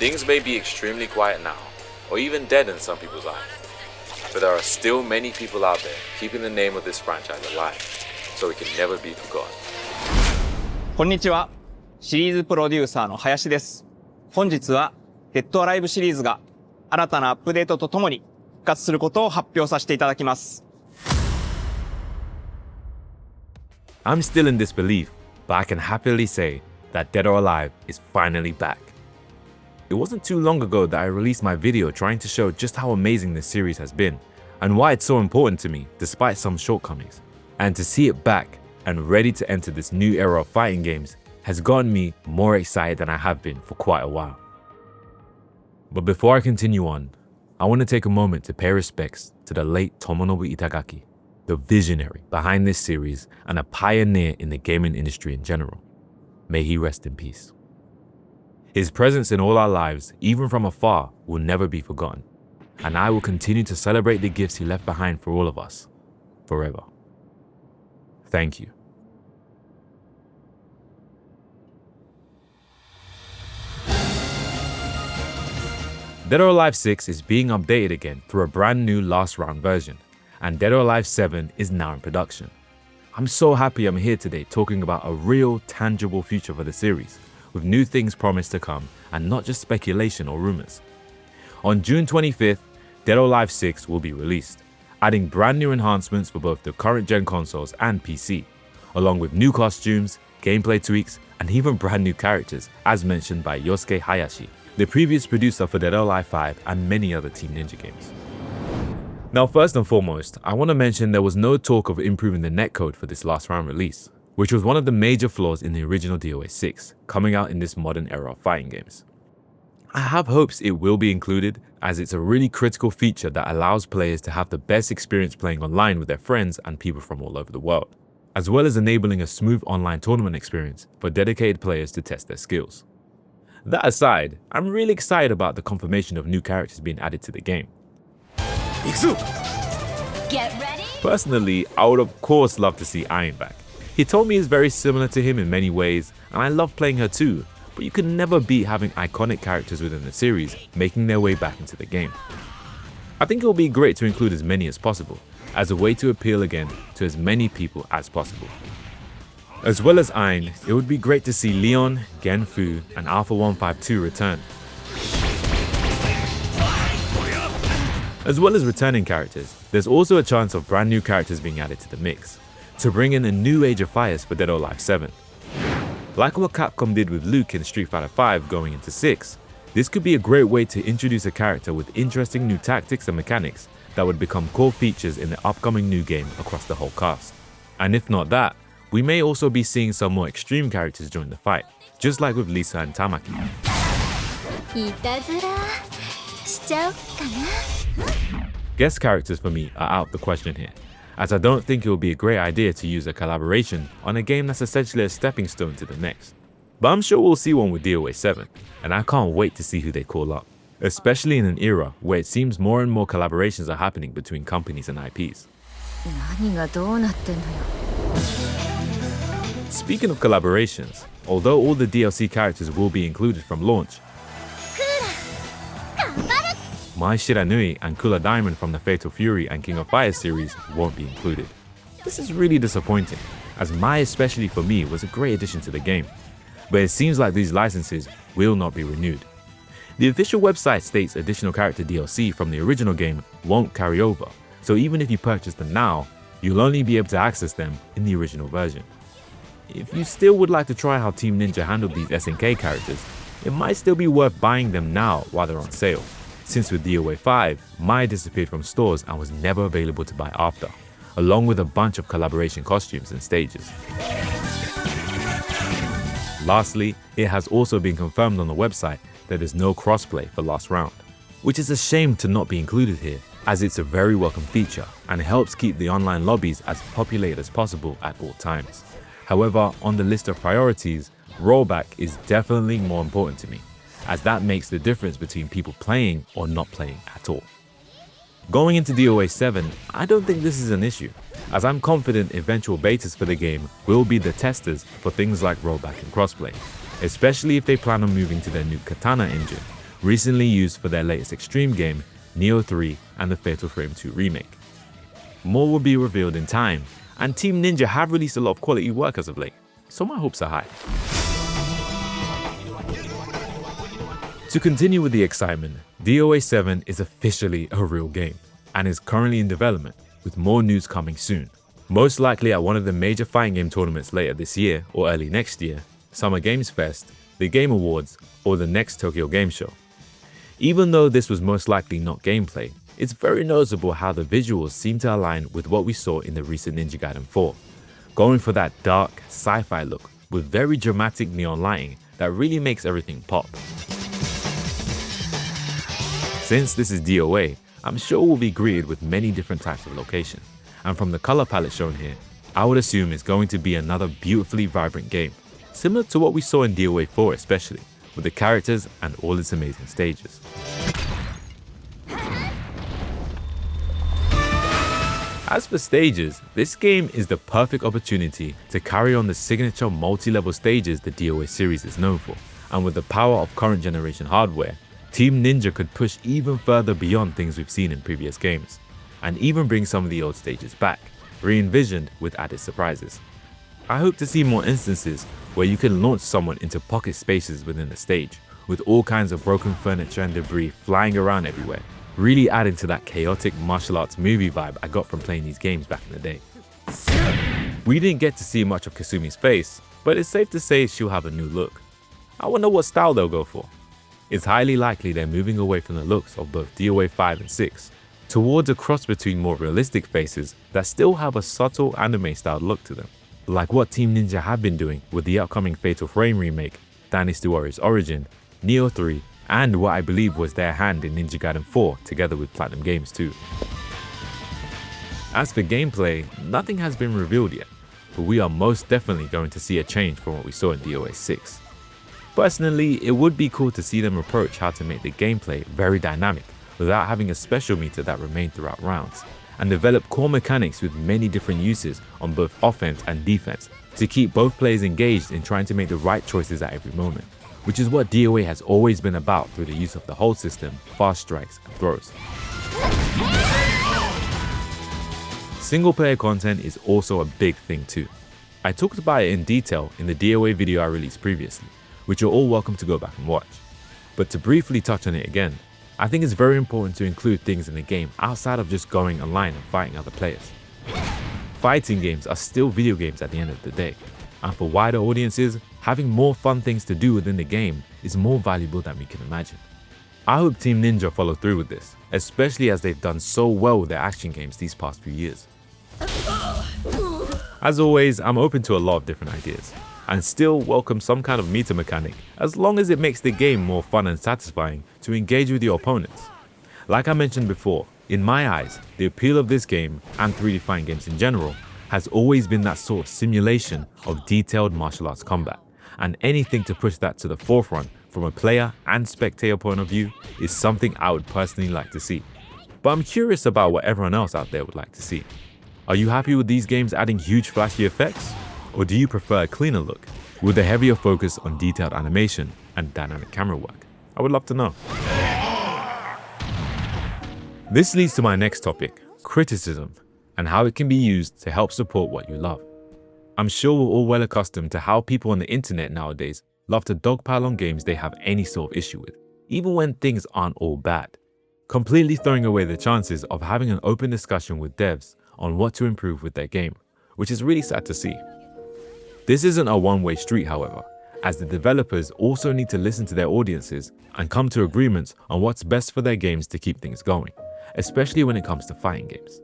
Things may be extremely quiet now, or even dead in some people's eyes, but there are still many people out there keeping the name of this franchise alive, so it can never be forgotten. こんにちは。シリーズプロデューサーの林です。本日はデッドアライブシリーズが新たなアップデートとともに復活することを発表させていただきます。I'm still in disbelief, but I can happily say that Dead or Alive is finally back. It wasn't too long ago that I released my video trying to show just how amazing this series has been and why it's so important to me despite some shortcomings. And to see it back and ready to enter this new era of fighting games has gotten me more excited than I have been for quite a while. But before I continue on, I want to take a moment to pay respects to the late Tomonobu Itagaki, the visionary behind this series and a pioneer in the gaming industry in general. May he rest in peace. His presence in all our lives, even from afar, will never be forgotten, and I will continue to celebrate the gifts he left behind for all of us, forever. Thank you. Dead or Alive 6 is being updated again through a brand new last round version, and Dead or Alive 7 is now in production. I'm so happy I'm here today talking about a real, tangible future for the series, with new things promised to come and not just speculation or rumors. On June 25th, Dead or Alive 6 will be released, adding brand new enhancements for both the current gen consoles and PC, along with new costumes, gameplay tweaks, and even brand new characters, as mentioned by Yosuke Hayashi, the previous producer for Dead or Alive 5 and many other Team Ninja games. Now, first and foremost, I want to mention there was no talk of improving the netcode for this last round release, which was one of the major flaws in the original DOA 6, coming out in this modern era of fighting games. I have hopes it will be included, as it's a really critical feature that allows players to have the best experience playing online with their friends and people from all over the world, as well as enabling a smooth online tournament experience for dedicated players to test their skills. That aside, I'm really excited about the confirmation of new characters being added to the game. Get ready. Personally, I would of course love to see Iron back. He told me is very similar to him in many ways, and I love playing her too, but you can never beat having iconic characters within the series making their way back into the game. I think it will be great to include as many as possible, as a way to appeal again to as many people as possible. As well as Ain, it would be great to see Leon, Genfu, and Alpha 152 return. As well as returning characters, there's also a chance of brand new characters being added to the mix, to bring in a new age of fighters for Dead or Alive 7. Like what Capcom did with Luke in Street Fighter V going into 6, this could be a great way to introduce a character with interesting new tactics and mechanics that would become core features in the upcoming new game across the whole cast. And if not that, we may also be seeing some more extreme characters during the fight, just like with Lisa and Tamaki. Guest characters for me are out of the question here, as I don't think it would be a great idea to use a collaboration on a game that's essentially a stepping stone to the next. But I'm sure we'll see one with DOA 7, and I can't wait to see who they call up, especially in an era where it seems more and more collaborations are happening between companies and IPs. Speaking of collaborations, although all the DLC characters will be included from launch, Mai Shiranui and Kula Diamond from the Fatal Fury and King of Fighters series won't be included. This is really disappointing, as Mai especially for me was a great addition to the game, but it seems like these licenses will not be renewed. The official website states additional character DLC from the original game won't carry over, so even if you purchase them now, you'll only be able to access them in the original version. If you still would like to try how Team Ninja handled these SNK characters, it might still be worth buying them now while they're on sale, since with DOA 5, Mai disappeared from stores and was never available to buy after, along with a bunch of collaboration costumes and stages. Lastly, it has also been confirmed on the website that there's no crossplay for last round, which is a shame to not be included here, as it's a very welcome feature and helps keep the online lobbies as populated as possible at all times. However, on the list of priorities, rollback is definitely more important to me, as that makes the difference between people playing or not playing at all. Going into DOA 7, I don't think this is an issue, as I'm confident eventual betas for the game will be the testers for things like rollback and crossplay, especially if they plan on moving to their new Katana engine, recently used for their latest Extreme game, Neo 3 and the Fatal Frame 2 remake. More will be revealed in time, and Team Ninja have released a lot of quality work as of late, so my hopes are high. To continue with the excitement, DOA 7 is officially a real game and is currently in development, with more news coming soon. Most likely at one of the major fighting game tournaments later this year or early next year, Summer Games Fest, the Game Awards, or the next Tokyo Game Show. Even though this was most likely not gameplay, it's very noticeable how the visuals seem to align with what we saw in the recent Ninja Gaiden 4, going for that dark, sci-fi look with very dramatic neon lighting that really makes everything pop. Since this is DOA, I'm sure we'll be greeted with many different types of locations, and from the color palette shown here, I would assume it's going to be another beautifully vibrant game, similar to what we saw in DOA 4 especially, with the characters and all its amazing stages. As for stages, this game is the perfect opportunity to carry on the signature multi-level stages the DOA series is known for, and with the power of current generation hardware, Team Ninja could push even further beyond things we've seen in previous games, and even bring some of the old stages back, re-envisioned with added surprises. I hope to see more instances where you can launch someone into pocket spaces within the stage, with all kinds of broken furniture and debris flying around everywhere, really adding to that chaotic martial arts movie vibe I got from playing these games back in the day. We didn't get to see much of Kasumi's face, but it's safe to say she'll have a new look. I wonder what style they'll go for. It's highly likely they're moving away from the looks of both DOA 5 and 6, towards a cross between more realistic faces that still have a subtle anime-styled look to them, like what Team Ninja have been doing with the upcoming Fatal Frame remake, Dynasty Warriors Origin, Neo 3, and what I believe was their hand in Ninja Gaiden 4 together with Platinum Games too. As for gameplay, nothing has been revealed yet, but we are most definitely going to see a change from what we saw in DOA 6. Personally, it would be cool to see them approach how to make the gameplay very dynamic without having a special meter that remained throughout rounds, and develop core mechanics with many different uses on both offense and defense to keep both players engaged in trying to make the right choices at every moment, which is what DOA has always been about through the use of the hold system, fast strikes, and throws. Single player content is also a big thing too. I talked about it in detail in the DOA video I released previously, which you're all welcome to go back and watch. But to briefly touch on it again, I think it's very important to include things in the game outside of just going online and fighting other players. Fighting games are still video games at the end of the day, and for wider audiences, having more fun things to do within the game is more valuable than we can imagine. I hope Team Ninja follow through with this, especially as they've done so well with their action games these past few years. As always, I'm open to a lot of different ideas, and still welcome some kind of meter mechanic as long as it makes the game more fun and satisfying to engage with your opponents. Like I mentioned before, in my eyes, the appeal of this game, and 3D fighting games in general, has always been that sort of simulation of detailed martial arts combat, and anything to push that to the forefront from a player and spectator point of view is something I would personally like to see. But I'm curious about what everyone else out there would like to see. Are you happy with these games adding huge flashy effects? Or do you prefer a cleaner look, with a heavier focus on detailed animation and dynamic camera work? I would love to know. This leads to my next topic, criticism, and how it can be used to help support what you love. I'm sure we're all well accustomed to how people on the internet nowadays love to dogpile on games they have any sort of issue with, even when things aren't all bad, completely throwing away the chances of having an open discussion with devs on what to improve with their game, which is really sad to see. This isn't a one-way street, however, as the developers also need to listen to their audiences and come to agreements on what's best for their games to keep things going, especially when it comes to fighting games.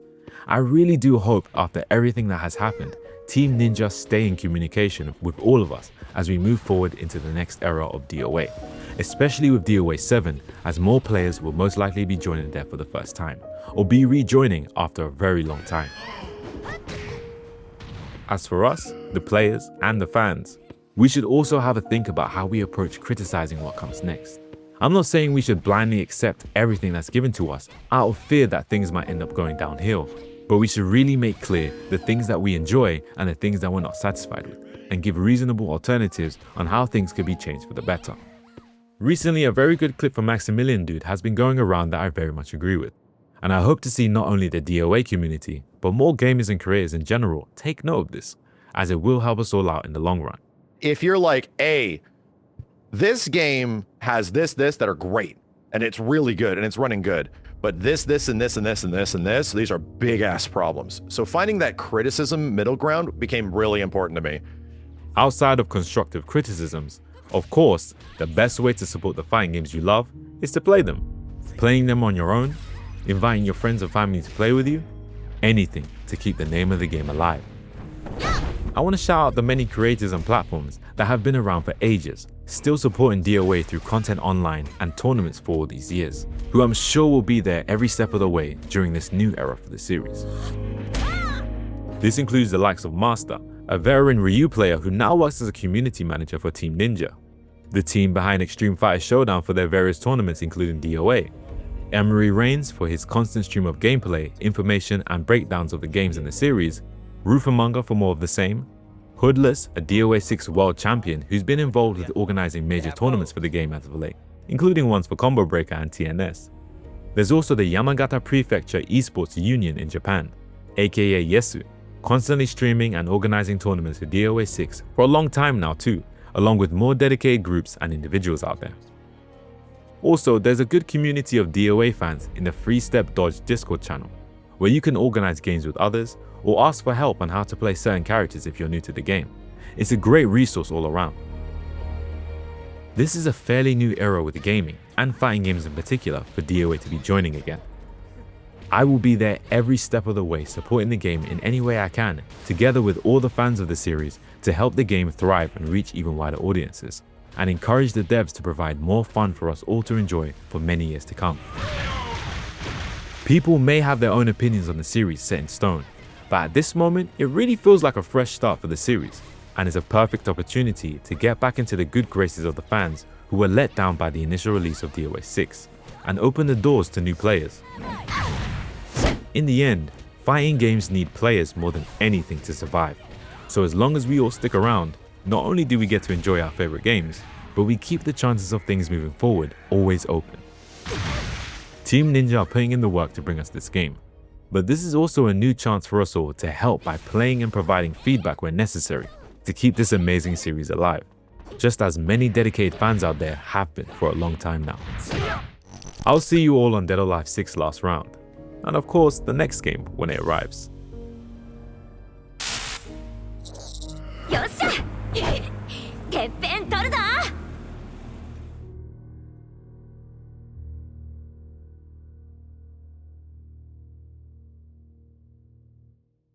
I really do hope after everything that has happened, Team Ninja stay in communication with all of us as we move forward into the next era of DOA, especially with DOA 7, as more players will most likely be joining there for the first time, or be rejoining after a very long time. As for us, the players and the fans, we should also have a think about how we approach criticizing what comes next. I'm not saying we should blindly accept everything that's given to us out of fear that things might end up going downhill, but we should really make clear the things that we enjoy and the things that we're not satisfied with, and give reasonable alternatives on how things could be changed for the better. Recently, a very good clip from Maximilian Dude has been going around that I very much agree with. And I hope to see not only the DOA community, but more gamers and creators in general take note of this, as it will help us all out in the long run. If you're like, hey, this game has this that are great, and it's really good, and it's running good, but this, and this, and this, and this, and this, these are big ass problems. So finding that criticism middle ground became really important to me. Outside of constructive criticisms, of course, the best way to support the fighting games you love is to play them. Playing them on your own, inviting your friends and family to play with you, anything to keep the name of the game alive. I want to shout out the many creators and platforms that have been around for ages, still supporting DOA through content online and tournaments for all these years, who I'm sure will be there every step of the way during this new era for the series. This includes the likes of Master, a veteran Ryu player who now works as a community manager for Team Ninja, the team behind Extreme Fighter Showdown for their various tournaments including DOA, Emery Reigns for his constant stream of gameplay, information and breakdowns of the games in the series, Roofamonga for more of the same, Hoodless, a DOA 6 world champion who's been involved with organizing major tournaments for the game as of late, including ones for Combo Breaker and TNS. There's also the Yamagata Prefecture Esports Union in Japan, aka Yesu, constantly streaming and organizing tournaments for DOA 6 for a long time now too, along with more dedicated groups and individuals out there. Also, there's a good community of DOA fans in the 3-Step Dodge Discord channel, where you can organize games with others or ask for help on how to play certain characters if you're new to the game. It's a great resource all around. This is a fairly new era with gaming, and fighting games in particular, for DOA to be joining again. I will be there every step of the way supporting the game in any way I can, together with all the fans of the series, to help the game thrive and reach even wider audiences, and encourage the devs to provide more fun for us all to enjoy for many years to come. People may have their own opinions on the series set in stone, but at this moment it really feels like a fresh start for the series, and is a perfect opportunity to get back into the good graces of the fans who were let down by the initial release of DOA 6, and open the doors to new players. In the end, fighting games need players more than anything to survive, so as long as we all stick around, not only do we get to enjoy our favorite games, but we keep the chances of things moving forward always open. Team Ninja are putting in the work to bring us this game, but this is also a new chance for us all to help by playing and providing feedback where necessary to keep this amazing series alive, just as many dedicated fans out there have been for a long time now. I'll see you all on Dead or Alive 6 last round, and of course the next game when it arrives. よっしゃてっぺん取るぞ